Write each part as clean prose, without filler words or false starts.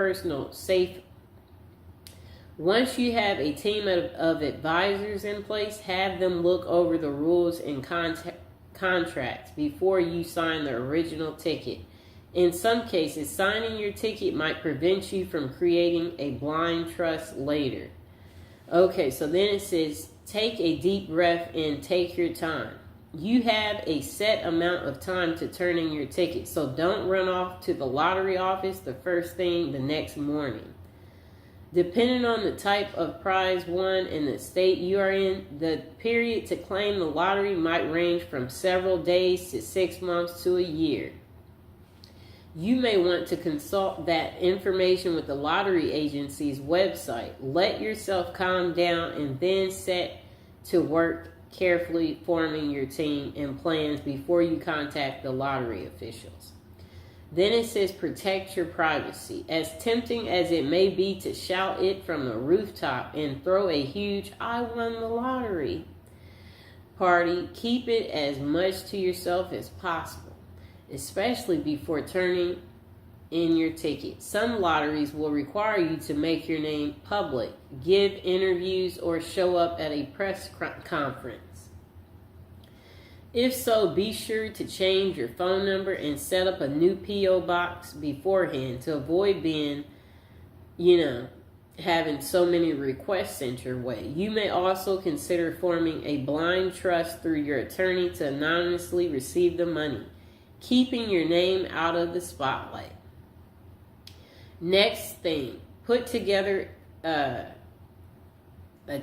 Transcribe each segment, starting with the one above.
personal safe. Once you have a team of advisors in place, have them look over the rules and contracts before you sign the original ticket. In some cases, signing your ticket might prevent you from creating a blind trust later. Okay, so then it says, take a deep breath and take your time. You have a set amount of time to turn in your ticket, so don't run off to the lottery office the first thing the next morning. Depending on the type of prize won and the state you are in, the period to claim the lottery might range from several days to 6 months to a year. You may want to consult that information with the lottery agency's website. Let yourself calm down and then set to work carefully forming your team and plans before you contact the lottery officials. Then it says protect your privacy. As tempting as it may be to shout it from the rooftop and throw a huge "I won the lottery" party, keep it as much to yourself as possible, especially before turning in your ticket. Some lotteries will require you to make your name public, give interviews, or show up at a press conference. If so, be sure to change your phone number and set up a new P.O. box beforehand to avoid being, having so many requests sent your way. You may also consider forming a blind trust through your attorney to anonymously receive the money, keeping your name out of the spotlight. Next thing, put together a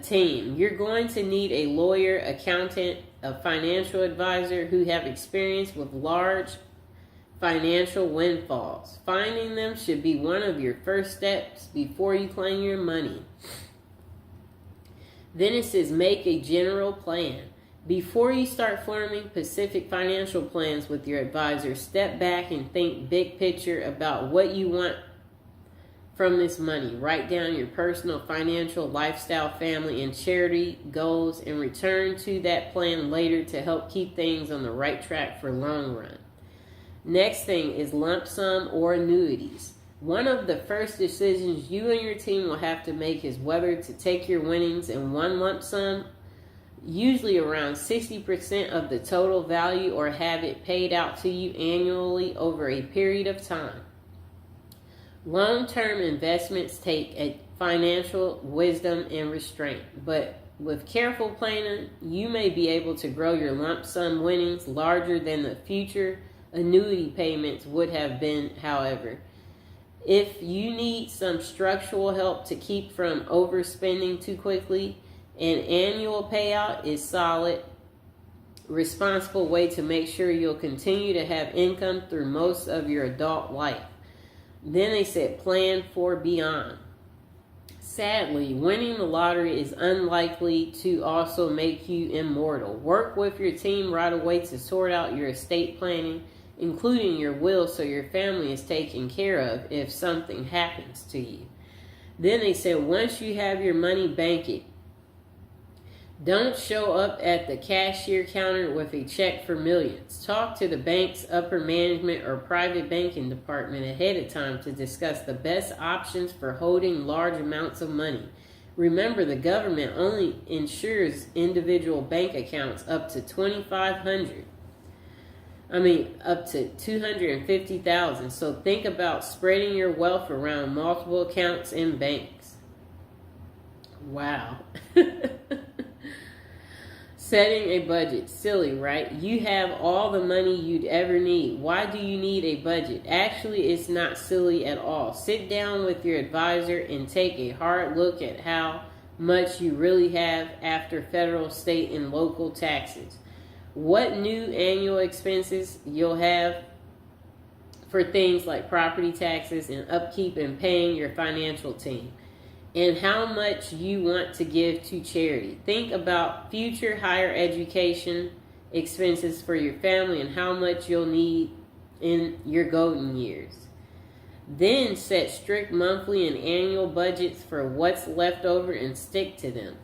team. You're going to need a lawyer, accountant, a financial advisor who have experience with large financial windfalls. Finding them should be one of your first steps before you claim your money. Then it says make a general plan. Before you start forming specific financial plans with your advisor, step back and think big picture about what you want from this money. Write down your personal, financial, lifestyle, family, and charity goals and return to that plan later to help keep things on the right track for long run. Next thing is lump sum or annuities. One of the first decisions you and your team will have to make is whether to take your winnings in one lump sum, usually around 60% of the total value, or have it paid out to you annually over a period of time. Long-term investments take a financial wisdom and restraint, but with careful planning, you may be able to grow your lump sum winnings larger than the future annuity payments would have been, however. If you need some structural help to keep from overspending too quickly, an annual payout is solid, responsible way to make sure you'll continue to have income through most of your adult life. Then they said plan for beyond. Sadly, winning the lottery is unlikely to also make you immortal. Work with your team right away to sort out your estate planning, including your will, so your family is taken care of if something happens to you. Then they said once you have your money, bank it. Don't show up at the cashier counter with a check for millions. Talk to the bank's upper management or private banking department ahead of time to discuss the best options for holding large amounts of money. Remember, the government only insures individual bank accounts up to $2,500. Up to $250,000. So think about spreading your wealth around multiple accounts in banks. Wow. Setting a budget. Silly, right? You have all the money you'd ever need. Why do you need a budget? Actually, it's not silly at all. Sit down with your advisor and take a hard look at how much you really have after federal, state, and local taxes. What new annual expenses you'll have for things like property taxes and upkeep and paying your financial team, and how much you want to give to charity. Think about future higher education expenses for your family and how much you'll need in your golden years. Then set strict monthly and annual budgets for what's left over and stick to them.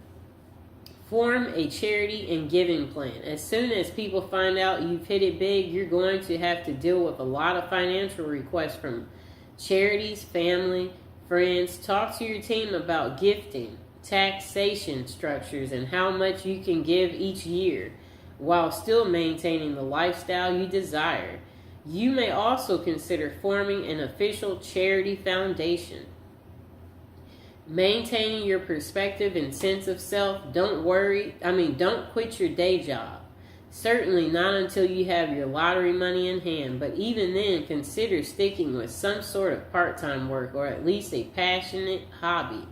Form a charity and giving plan. As soon as people find out you've hit it big, you're going to have to deal with a lot of financial requests from charities, family, Friends, talk to your team about gifting, taxation structures, and how much you can give each year while still maintaining the lifestyle you desire. You may also consider forming an official charity foundation. Maintaining your perspective and sense of self. Don't quit your day job. Certainly not until you have your lottery money in hand, but even then, consider sticking with some sort of part-time work or at least a passionate hobby.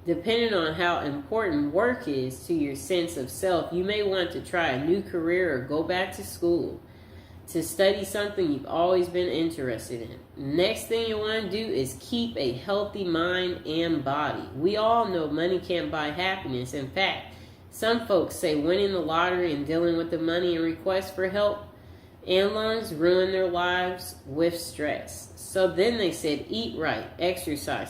Depending on how important work is to your sense of self, you may want to try a new career or go back to school to study something you've always been interested in. Next thing you want to do is keep a healthy mind and body. We all know money can't buy happiness. In fact, some folks say winning the lottery and dealing with the money and requests for help and loans ruin their lives with stress. So then they said, eat right, exercise,